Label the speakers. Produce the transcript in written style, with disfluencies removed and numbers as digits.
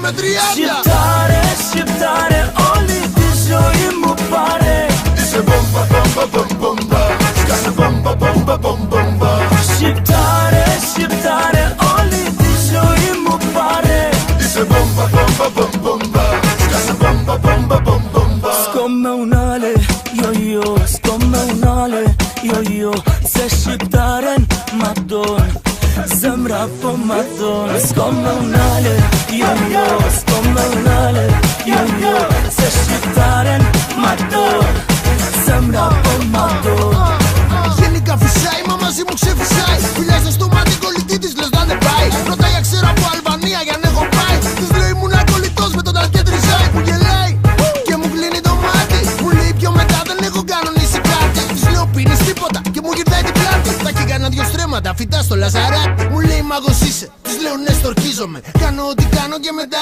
Speaker 1: με 30.
Speaker 2: Shqiptare, shqiptare, όλη τη ζωή μου πάρε.
Speaker 1: Είσαι μπόμπα, μπόμπα, μπόμπα, σκάσε μπόμπα, μπόμπα, μπόμπα.
Speaker 2: Shqiptare, shqiptare, όλη τη ζωή μου πάρε.
Speaker 1: Είσαι μπόμπα, μπόμπα, μπόμπα, σκάσε μπόμπα, μπόμπα, μπόμπα.
Speaker 2: S'komme unale, jo jo, s'komme unale, jo jo. Se shqiptaren ma don, zemra po ma don. S'komme unale, jo jo, s'komme unale, jo jo. Se shqiptaren ma don, zemra po ma don.
Speaker 1: Γενικά φυσάει, μα μαζί μου ξεφυσάει. Φιλιά στο στόμα την κολλητή της λες να δεν πάει. Ρωτάει αν ξέρω από Αλβανία για να έχω πάει. Της λέω ήμουν κολλητός με τον ταλκέ τριζάει. Που γελάει και μου κλείνει το μάτι. Μου λέει πιο μετά δεν έχω κανονίσει κάτι. Της λέω πίνεις τίποτα και μου γυρνάει την πλάτη. Θα και κάνα δυο στρέμματα φυτά στο λαζαράτι. Μου λέει μάγος είσαι, της λέω ναι στορκίζομαι. Κάνω ό,τι κάνω και μετά